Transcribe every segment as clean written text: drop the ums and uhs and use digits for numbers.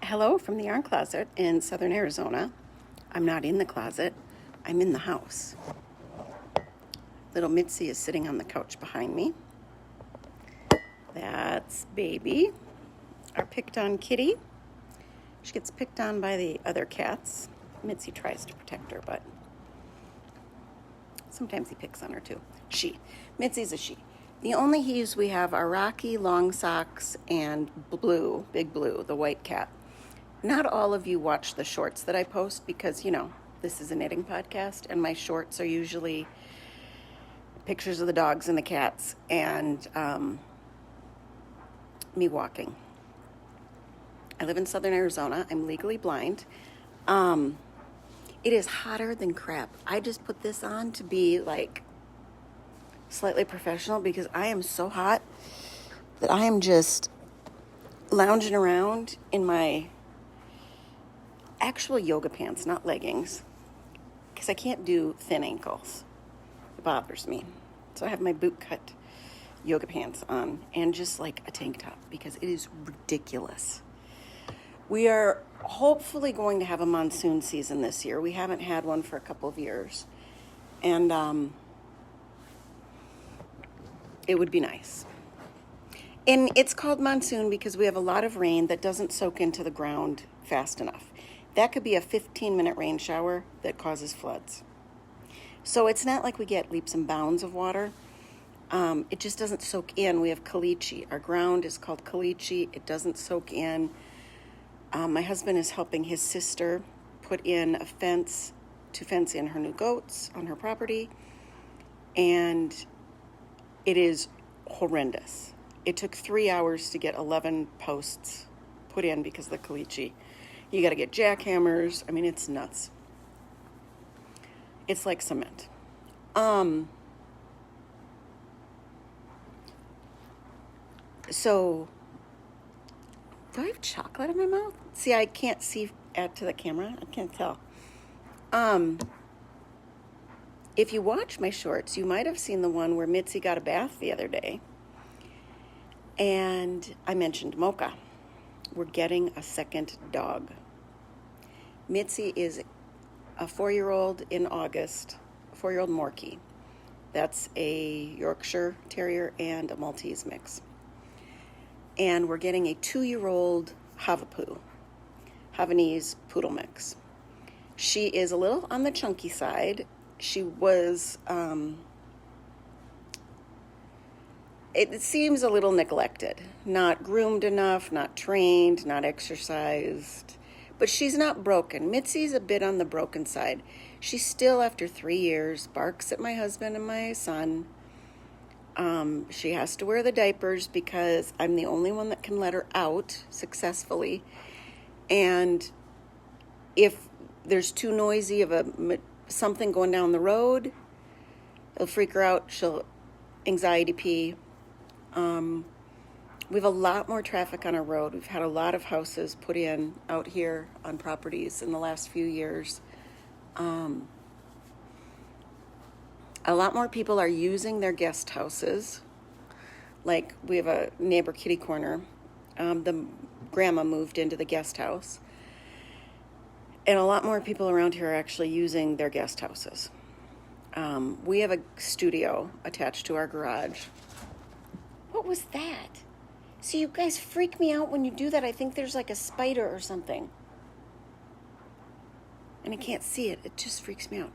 Hello from the Yarn Closet in Southern Arizona. I'm not in the closet, I'm in the house. Little Mitzi is sitting on the couch behind me. That's Baby, our picked on kitty. She gets picked on by the other cats. Mitzi tries to protect her, but sometimes he picks on her too. She. Mitzi's a she. The only he's we have are Rocky, Long Socks, and Blue, Big Blue, the white cat. Not all of you watch the shorts that I post because, this is a knitting podcast, and my shorts are usually pictures of the dogs and the cats and me walking. I live in Southern Arizona. I'm legally blind. It is hotter than crap. I just put this on to be like slightly professional because I am so hot that I am just lounging around in my actual yoga pants, not leggings, because I can't do thin ankles. It bothers me. So I have my boot cut yoga pants on and just like a tank top because it is ridiculous. We are hopefully going to have a monsoon season this year. We haven't had one for a couple of years. And it would be nice. And it's called monsoon because we have a lot of rain that doesn't soak into the ground fast enough. That could be a 15-minute rain shower that causes floods. So it's not like we get leaps and bounds of water. It just doesn't soak in. We have caliche. Our ground is called caliche. It doesn't soak in. My husband is helping his sister put in a fence to fence in her new goats on her property. And it is horrendous. It took 3 hours to get 11 posts put in because of the caliche. You got to get jackhammers. I mean, it's nuts. It's like cement. So, do I have chocolate in my mouth? See, I can't see to the camera. I can't tell. If you watch my shorts, you might have seen the one where Mitzi got a bath the other day. And I mentioned Mocha. We're getting a second dog. Mitzi is a 4-year-old in August, 4-year-old Morkie. That's a Yorkshire Terrier and a Maltese mix. And we're getting a 2-year-old Havanese poodle mix. She is a little on the chunky side. She was, it seems a little neglected, not groomed enough, not trained, not exercised, but she's not broken. Mitzi's a bit on the broken side. She still, after 3 years, barks at my husband and my son. She has to wear the diapers because I'm the only one that can let her out successfully. And if there's too noisy of something going down the road, it'll freak her out. She'll anxiety pee. We have a lot more traffic on our road. We've had a lot of houses put in out here on properties in the last few years. A lot more people are using their guest houses. Like we have a neighbor kitty corner. The grandma moved into the guest house. And a lot more people around here are actually using their guest houses. We have a studio attached to our garage. What was that? See, you guys freak me out when you do that. I think there's like a spider or something. And I can't see it. It just freaks me out.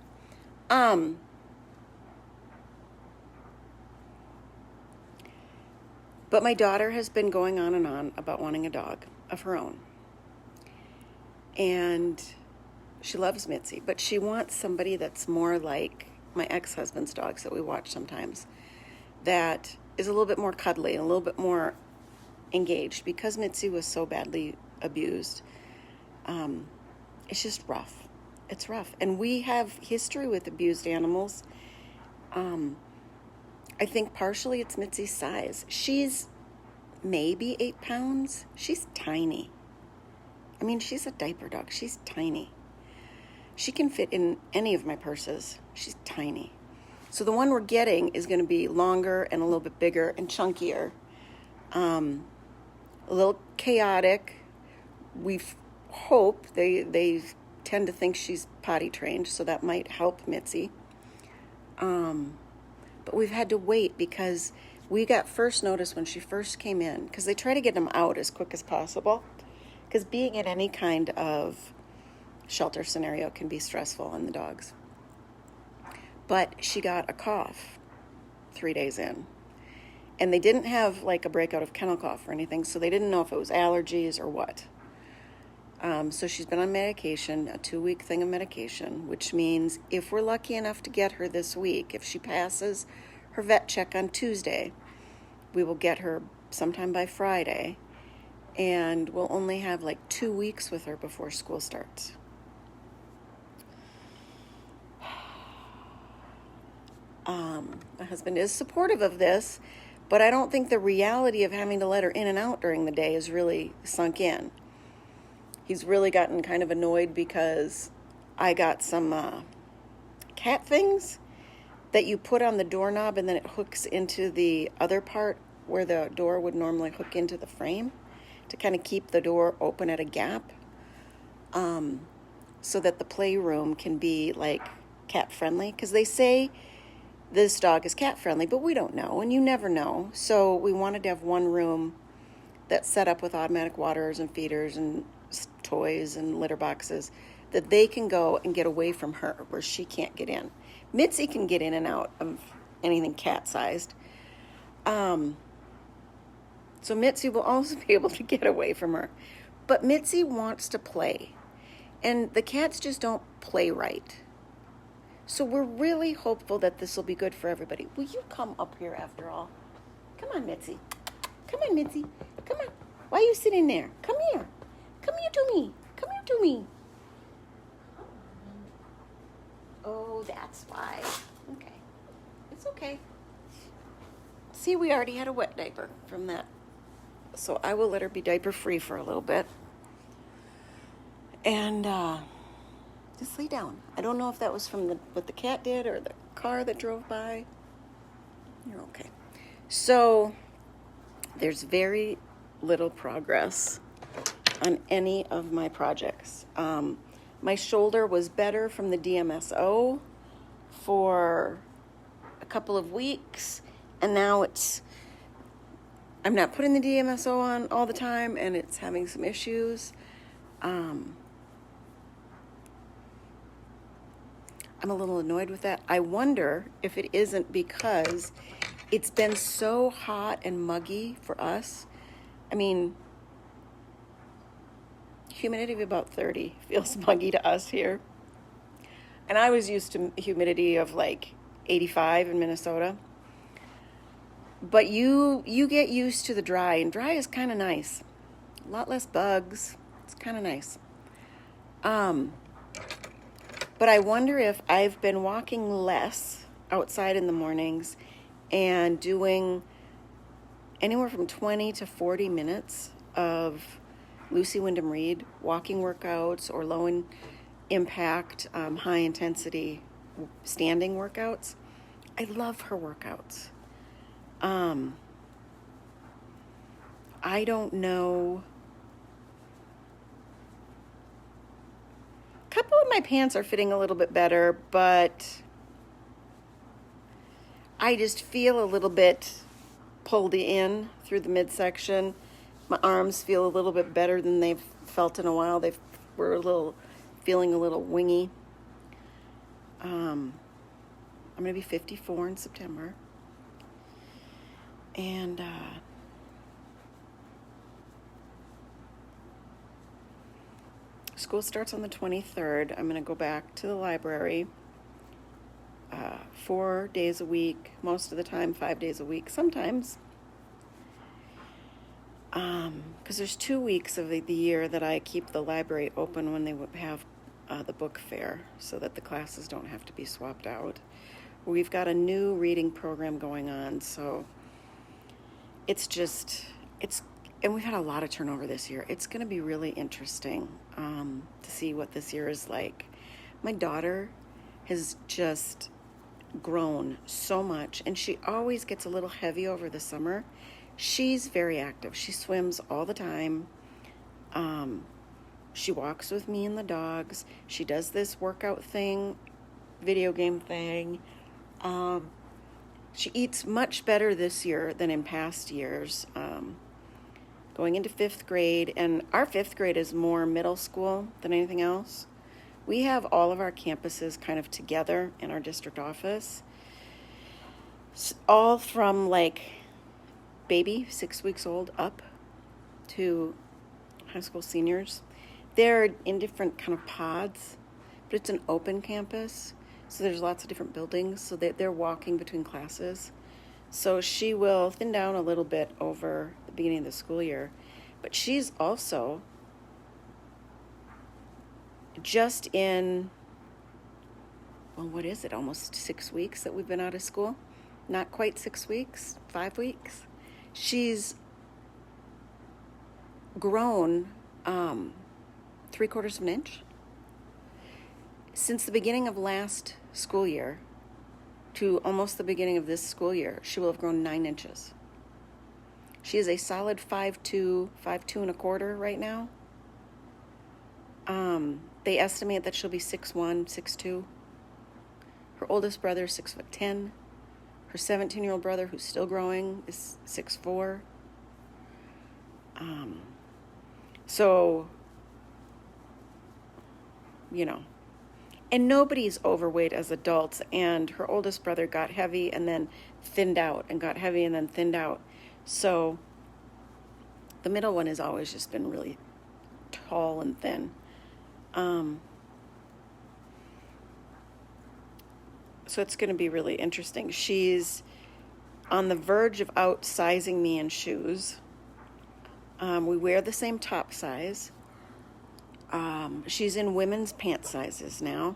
But my daughter has been going on and on about wanting a dog of her own. And she loves Mitzi, but she wants somebody that's more like my ex-husband's dogs that we watch sometimes, that is a little bit more cuddly and a little bit more engaged because Mitzi was so badly abused. It's just rough. It's rough. And we have history with abused animals. I think partially it's Mitzi's size. She's maybe 8 pounds. She's tiny. I mean, she's a diaper dog. She's tiny. She can fit in any of my purses. She's tiny. So the one we're getting is going to be longer and a little bit bigger and chunkier. A little chaotic. We've hope they tend to think she's potty trained, so that might help Mitzi. But we've had to wait because we got first notice when she first came in, because they try to get them out as quick as possible, because being in any kind of shelter scenario can be stressful on the dogs. But she got a cough 3 days in, and they didn't have like a breakout of kennel cough or anything, so they didn't know if it was allergies or what. So she's been on medication, a 2-week thing of medication, which means if we're lucky enough to get her this week, if she passes her vet check on Tuesday, we will get her sometime by Friday, and we'll only have like 2 weeks with her before school starts. My husband is supportive of this, but I don't think the reality of having to let her in and out during the day is really sunk in. He's really gotten kind of annoyed because I got some cat things that you put on the doorknob and then it hooks into the other part where the door would normally hook into the frame to kind of keep the door open at a gap, so that the playroom can be like cat friendly, because they say this dog is cat friendly, but we don't know, and you never know. So we wanted to have one room that's set up with automatic waterers and feeders and toys and litter boxes that they can go and get away from her where she can't get in. Mitzi can get in and out of anything cat-sized. So Mitzi will also be able to get away from her. But Mitzi wants to play, and the cats just don't play right. So we're really hopeful that this will be good for everybody. Will you come up here after all? Come on, Mitzi. Come on, Mitzi. Come on. Why are you sitting there? Come here. Come here to me. Come here to me. Oh, that's why. Okay. It's okay. See, we already had a wet diaper from that. So I will let her be diaper free for a little bit. And just lay down. I don't know if that was from what the cat did or the car that drove by. You're okay. So there's very little progress on any of my projects. My shoulder was better from the DMSO for a couple of weeks, and now I'm not putting the DMSO on all the time, and it's having some issues. I'm a little annoyed with that. I wonder if it isn't because it's been so hot and muggy for us. I mean, humidity of about 30 feels muggy to us here. And I was used to humidity of like 85 in Minnesota. But you get used to the dry, and dry is kind of nice. A lot less bugs. It's kind of nice. But I wonder if I've been walking less outside in the mornings and doing anywhere from 20 to 40 minutes of Lucy Wyndham Reed walking workouts or low impact, high intensity standing workouts. I love her workouts. I don't know. A couple of my pants are fitting a little bit better, but I just feel a little bit pulled in through the midsection. My arms feel a little bit better than they've felt in a while. They were feeling a little wingy. I'm going to be 54 in September. And school starts on the 23rd. I'm going to go back to the library 4 days a week, most of the time 5 days a week, sometimes. Because there's 2 weeks of the year that I keep the library open when they have the book fair, so that the classes don't have to be swapped out. We've got a new reading program going on, so and we've had a lot of turnover this year. It's going to be really interesting to see what this year is like. My daughter has just grown so much, and she always gets a little heavy over the summer. She's very active. She swims all the time. She walks with me and the dogs. She does this workout thing, video game thing. She eats much better this year than in past years. Going into 5th grade, and our 5th grade is more middle school than anything else. We have all of our campuses kind of together in our district office, all from like baby, 6 weeks old, up to high school seniors. They're in different kind of pods, but it's an open campus, so there's lots of different buildings, so they're walking between classes. So she will thin down a little bit over the beginning of the school year, but she's also just in, well, what is it, almost 6 weeks that we've been out of school? Not quite 6 weeks, 5 weeks. She's grown 3/4 of an inch. Since the beginning of last school year to almost the beginning of this school year, she will have grown 9 inches. She is a solid 5'2", 5'2¼ right now. They estimate that she'll be 6'1", 6'2". Her oldest brother is 6'10". Her 17-year-old brother, who's still growing, is 6'4". So, you know, and nobody's overweight as adults, and her oldest brother got heavy and then thinned out, and got heavy and then thinned out. So the middle one has always just been really tall and thin. So it's going to be really interesting. She's on the verge of outsizing me in shoes. We wear the same top size. She's in women's pant sizes now.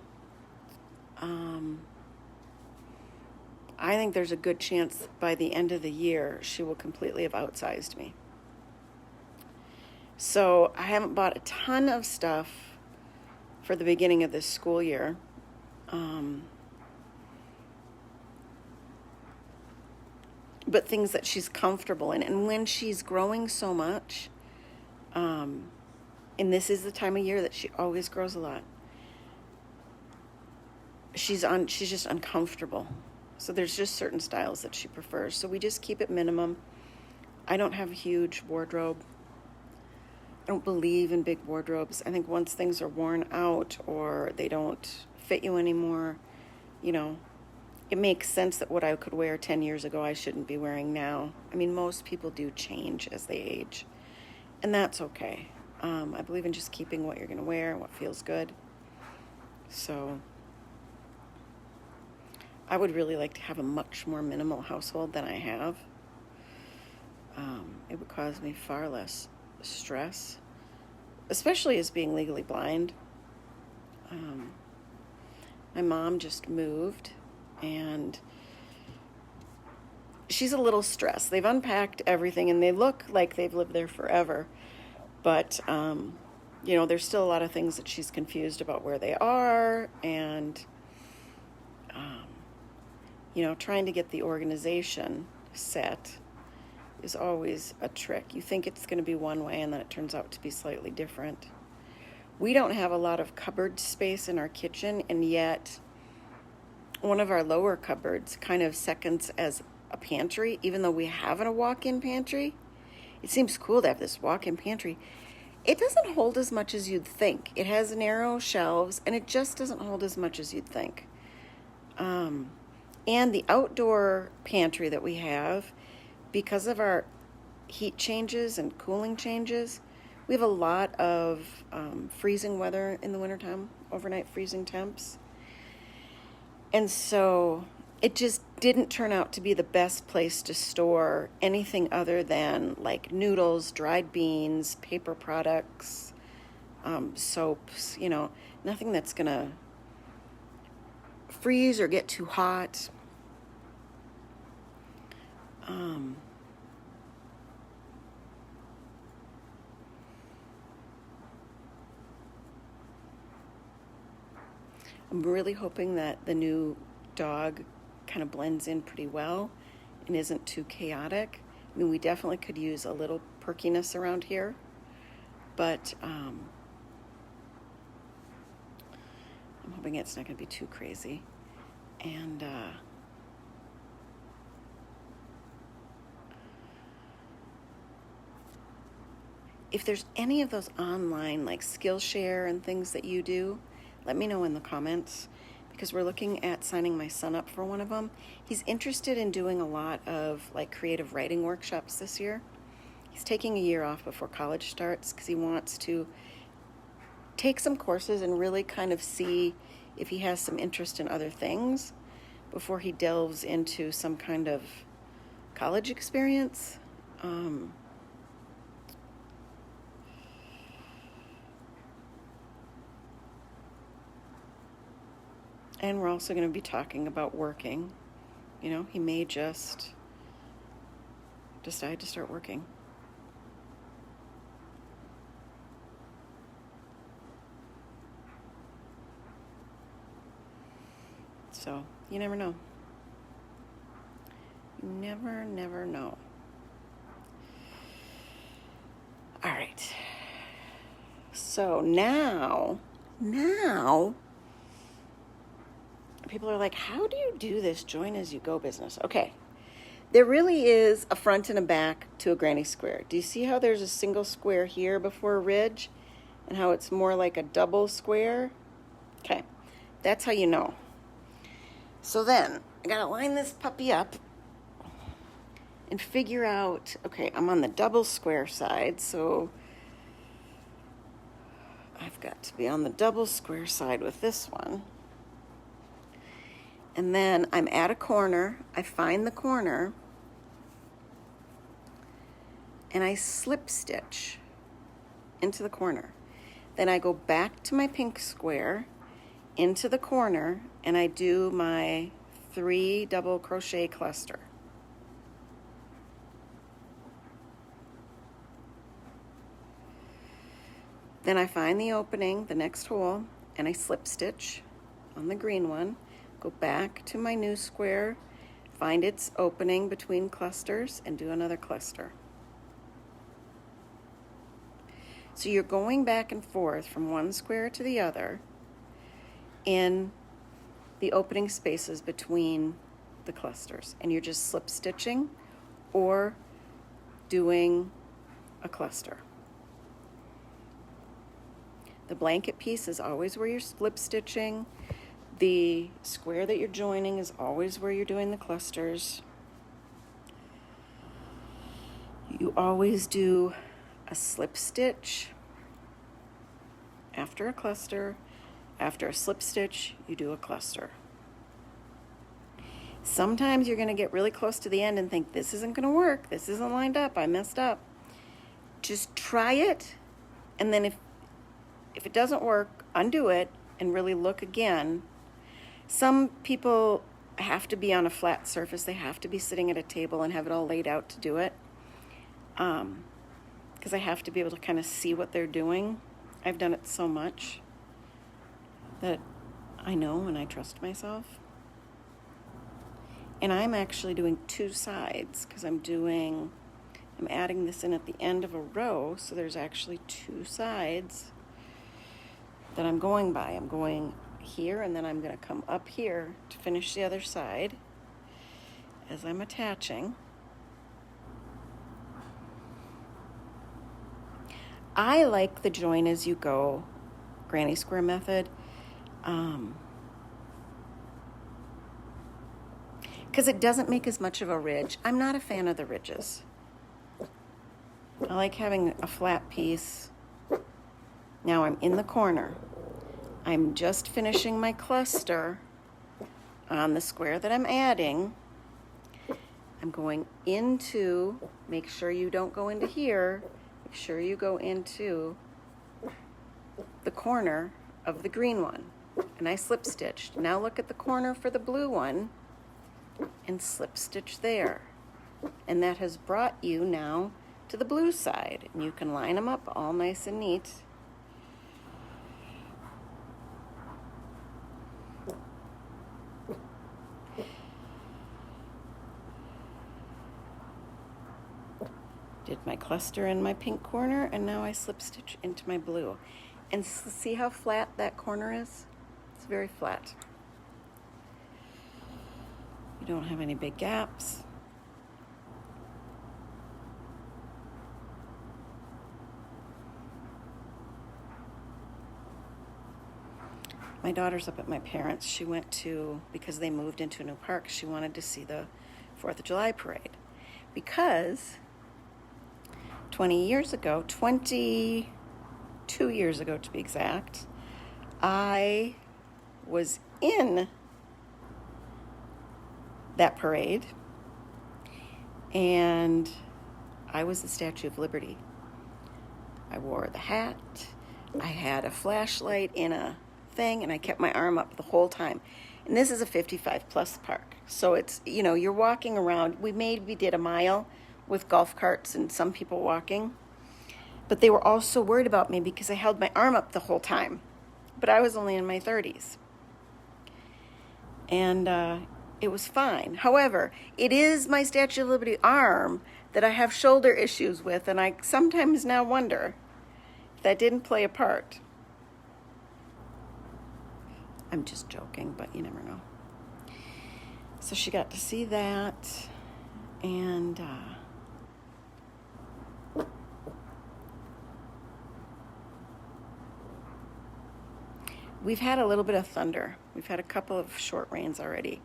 I think there's a good chance by the end of the year she will completely have outsized me. So I haven't bought a ton of stuff for the beginning of this school year. But things that she's comfortable in. And when she's growing so much, and this is the time of year that she always grows a lot, she's just uncomfortable. So there's just certain styles that she prefers. So we just keep it minimum. I don't have a huge wardrobe. I don't believe in big wardrobes. I think once things are worn out or they don't fit you anymore, you know, it makes sense that what I could wear 10 years ago I shouldn't be wearing now. I mean, most people do change as they age, and that's okay. I believe in just keeping what you're going to wear and what feels good. So I would really like to have a much more minimal household than I have. It would cause me far less stress, especially as being legally blind. My mom just moved, and she's a little stressed. They've unpacked everything, and they look like they've lived there forever. But, you know, there's still a lot of things that she's confused about where they are, and, you know, trying to get the organization set is always a trick. You think it's going to be one way, and then it turns out to be slightly different. We don't have a lot of cupboard space in our kitchen, and yet one of our lower cupboards kind of seconds as a pantry, even though we have a walk-in pantry. It seems cool to have this walk-in pantry. It doesn't hold as much as you'd think. It has narrow shelves, and it just doesn't hold as much as you'd think. And the outdoor pantry that we have, because of our heat changes and cooling changes, we have a lot of freezing weather in the wintertime, overnight freezing temps. And so it just didn't turn out to be the best place to store anything other than like noodles, dried beans, paper products, soaps, you know, nothing that's going to freeze or get too hot. I'm really hoping that the new dog kind of blends in pretty well and isn't too chaotic. I mean, we definitely could use a little perkiness around here, but I'm hoping it's not going to be too crazy. And if there's any of those online like Skillshare and things that you do, let me know in the comments, because we're looking at signing my son up for one of them. He's interested in doing a lot of like creative writing workshops this year. He's taking a year off before college starts because he wants to take some courses and really kind of see if he has some interest in other things before he delves into some kind of college experience. And we're also going to be talking about working. You know, he may just decide to start working. So, you never know. You never know. All right. So now, people are like, how do you do this join as you go business? Okay. There really is a front and a back to a granny square. Do you see how there's a single square here before a ridge and how it's more like a double square? Okay. That's how you know. So then I got to line this puppy up and figure out, okay, I'm on the double square side, so I've got to be on the double square side with this one. And then I'm at a corner, I find the corner, and I slip stitch into the corner. Then I go back to my pink square, into the corner, and I do my 3 double crochet cluster. Then I find the opening, the next hole, and I slip stitch on the green one, go back to my new square, find its opening between clusters, and do another cluster. So you're going back and forth from one square to the other in the opening spaces between the clusters, and you're just slip stitching or doing a cluster. The blanket piece is always where you're slip stitching. The square that you're joining is always where you're doing the clusters. You always do a slip stitch after a cluster. After a slip stitch, you do a cluster. Sometimes you're going to get really close to the end and think, this isn't going to work. This isn't lined up. I messed up. Just try it. And then if it doesn't work, undo it and really look again. Some people have to be on a flat surface. They have to be sitting at a table and have it all laid out to do it. Because I have to be able to kind of see what they're doing. I've done it so much that I know and I trust myself. And I'm actually doing 2 sides because I'm adding this in at the end of a row, so there's actually 2 sides that I'm going by. I'm going here and then I'm going to come up here to finish the other side as I'm attaching. I like the join as you go granny square method because it doesn't make as much of a ridge. I'm not a fan of the ridges. I like having a flat piece. Now I'm in the corner. I'm just finishing my cluster on the square that I'm adding. I'm going into, make sure you don't go into here, make sure you go into the corner of the green one. And I slip stitched. Now look at the corner for the blue one and slip stitch there. And that has brought you now to the blue side. And you can line them up all nice and neat. Did my cluster in my pink corner, and now I slip stitch into my blue. And see how flat that corner is? It's very flat. You don't have any big gaps. My daughter's up at my parents'. She went to, because they moved into a new park, she wanted to see the 4th of July parade. Because 22 years ago to be exact, I was in that parade, and I was the Statue of Liberty. I wore the hat, I had a flashlight in a thing, and I kept my arm up the whole time. And this is a 55 plus park, so it's, you know, you're walking around. We did a mile with golf carts and some people walking, but they were all so worried about me because I held my arm up the whole time, but I was only in my 30s, and it was fine. However, it is my Statue of Liberty arm that I have shoulder issues with, and I sometimes now wonder if that didn't play a part. I'm just joking, but you never know. So she got to see that, and we've had a little bit of thunder. We've had a couple of short rains already.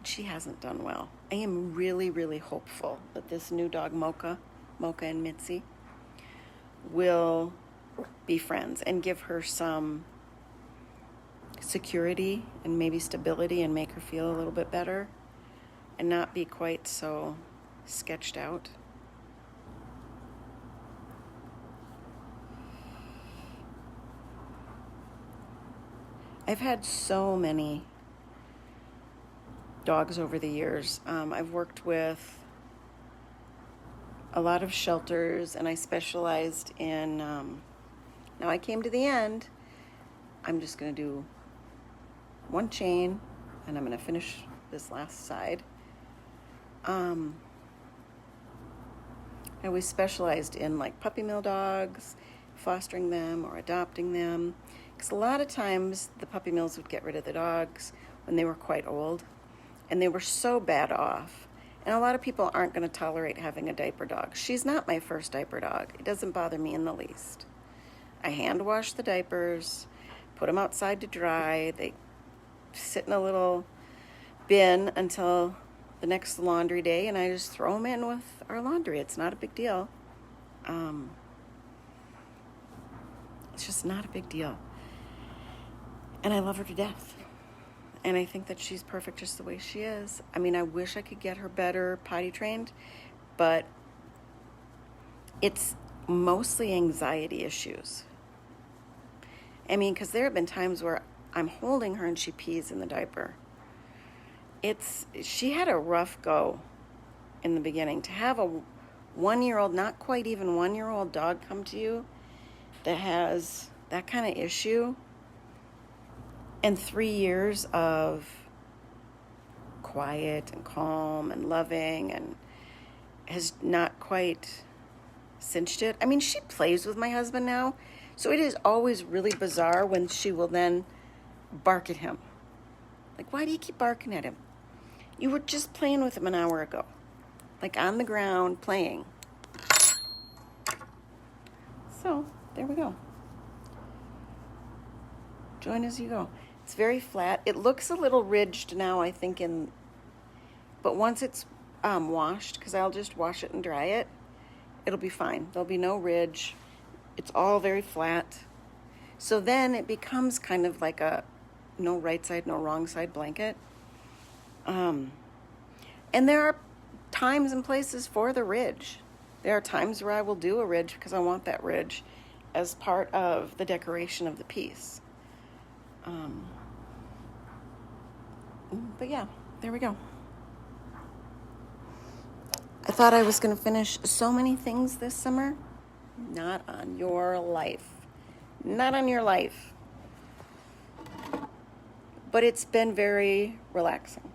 She hasn't done well. I am really, really hopeful that this new dog, Mocha and Mitzi, will be friends and give her some security and maybe stability and make her feel a little bit better and not be quite so sketched out. I've had so many dogs over the years. I've worked with a lot of shelters, and I specialized in, now I came to the end. I'm just going to do one chain, and I'm going to finish this last side. I always specialized in like puppy mill dogs, fostering them or adopting them, because a lot of times the puppy mills would get rid of the dogs when they were quite old, and they were so bad off. And a lot of people aren't going to tolerate having a diaper dog. She's not my first diaper dog. It doesn't bother me in the least. I hand wash the diapers, put them outside to dry. They sit in a little bin until the next laundry day, and I just throw them in with our laundry. It's not a big deal. It's just not a big deal. And I love her to death. And I think that she's perfect just the way she is. I mean, I wish I could get her better potty trained, but it's mostly anxiety issues. I mean, because there have been times where I'm holding her and she pees in the diaper. She had a rough go in the beginning. To have a 1-year-old, not quite even 1-year-old dog come to you that has that kind of issue, and 3 years of quiet and calm and loving, and has not quite cinched it. I mean, she plays with my husband now, so it is always really bizarre when she will then bark at him. Like, why do you keep barking at him? You were just playing with him an hour ago, like on the ground playing. So there we go. Join as you go. It's very flat. It looks a little ridged now, I think, but once it's washed, because I'll just wash it and dry it, it'll be fine. There'll be no ridge. It's all very flat. So then it becomes kind of like a no right side, no wrong side blanket. And there are times and places for the ridge. There are times where I will do a ridge because I want that ridge as part of the decoration of the piece. But yeah, there we go. I thought I was going to finish so many things this summer. Not on your life. Not on your life. But it's been very relaxing.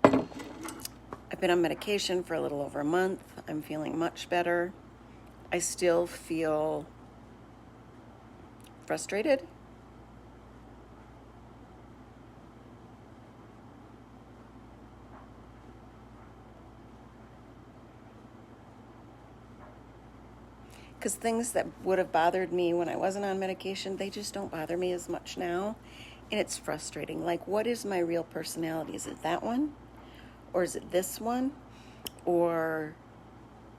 I've been on medication for a little over a month. I'm feeling much better. I still feel frustrated Because things that would have bothered me when I wasn't on medication, they just don't bother me as much now. And it's frustrating. Like, what is my real personality? Is it that one? Or is it this one? Or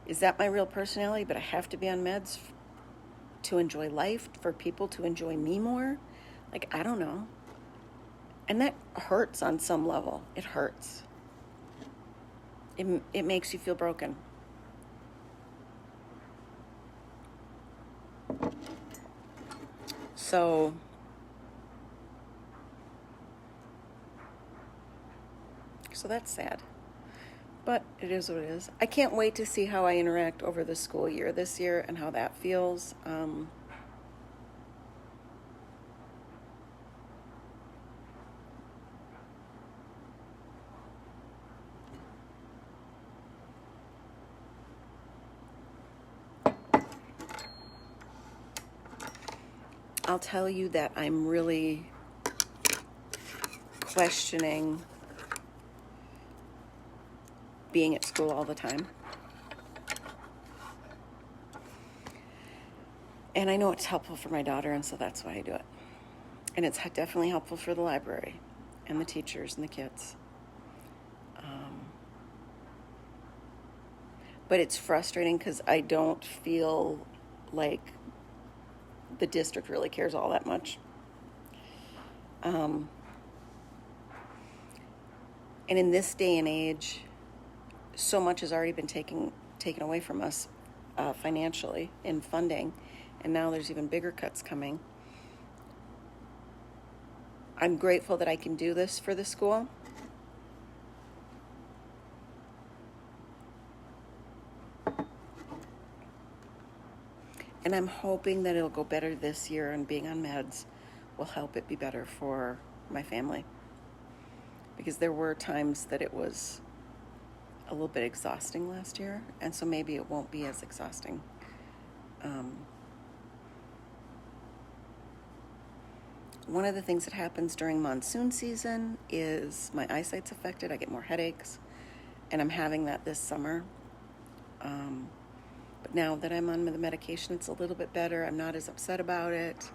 is that my real personality, but I have to be on meds to enjoy life, for people to enjoy me more? Like, I don't know. And that hurts on some level. It hurts. It makes you feel broken. So that's sad. But it is what it is. I can't wait to see how I interact over the school year this year and how that feels. I'll tell you that I'm really questioning being at school all the time. And I know it's helpful for my daughter, and so that's why I do it. And it's definitely helpful for the library and the teachers and the kids. But it's frustrating because I don't feel like the district really cares all that much. And in this day and age, so much has already been taken away from us financially in funding, and now there's even bigger cuts coming. I'm grateful that I can do this for the school. And I'm hoping that it'll go better this year, and being on meds will help it be better for my family. Because there were times that it was a little bit exhausting last year, and so maybe it won't be as exhausting. One of the things that happens during monsoon season is my eyesight's affected. I get more headaches, and I'm having that this summer. But now that I'm on the medication, it's a little bit better. I'm not as upset about it.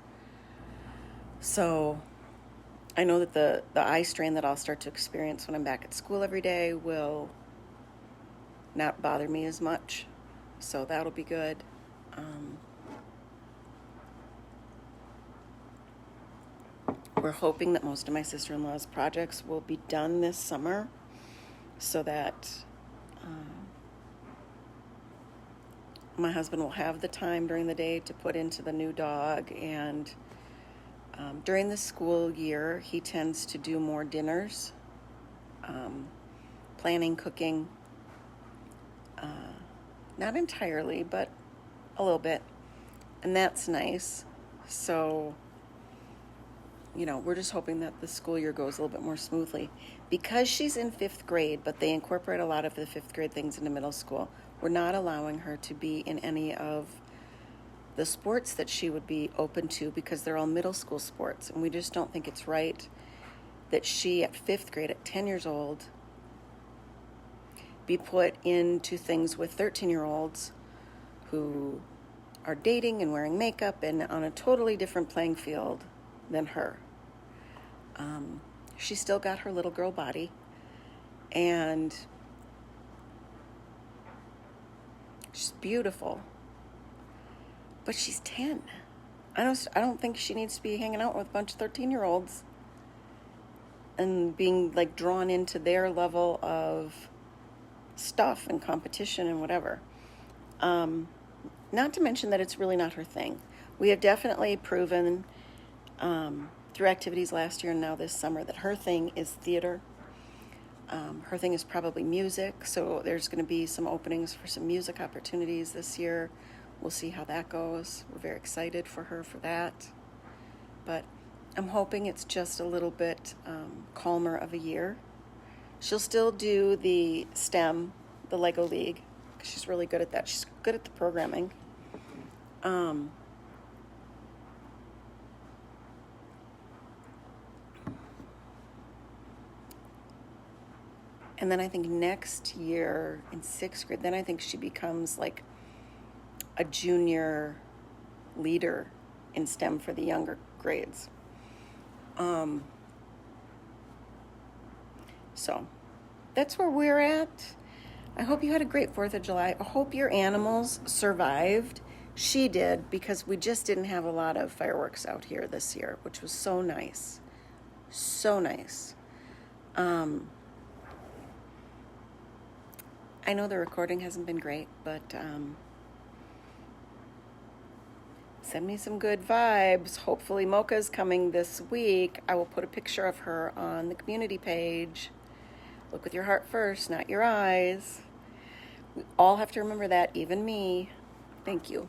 So I know that the eye strain that I'll start to experience when I'm back at school every day will not bother me as much. So that'll be good. We're hoping that most of my sister-in-law's projects will be done this summer, so that my husband will have the time during the day to put into the new dog. And during the school year, he tends to do more dinners, planning, cooking, not entirely, but a little bit, and that's nice. So we're just hoping that the school year goes a little bit more smoothly. Because she's in 5th grade, but they incorporate a lot of the 5th grade things into middle school, we're not allowing her to be in any of the sports that she would be open to, because they're all middle school sports. And we just don't think it's right that she, at 5th grade, at 10 years old, be put into things with 13-year-olds who are dating and wearing makeup and on a totally different playing field than her. She's still got her little girl body, and she's beautiful, but she's 10. I don't think she needs to be hanging out with a bunch of 13-year-olds and being like drawn into their level of stuff and competition and whatever. Not to mention that it's really not her thing. We have definitely proven through activities last year and now this summer that her thing is theater. Her thing is probably music, so there's going to be some openings for some music opportunities this year. We'll see how that goes. We're very excited for her for that. But I'm hoping it's just a little bit calmer of a year. She'll still do the STEM, the Lego League, because she's really good at that. She's good at the programming. And then I think next year in 6th grade, then I think she becomes like a junior leader in STEM for the younger grades. So that's where we're at. I hope you had a great 4th of July. I hope your animals survived. She did, because we just didn't have a lot of fireworks out here this year, which was so nice. So nice. I know the recording hasn't been great, but send me some good vibes. Hopefully Mocha's coming this week. I will put a picture of her on the community page. Look with your heart first, not your eyes. We all have to remember that, even me. Thank you.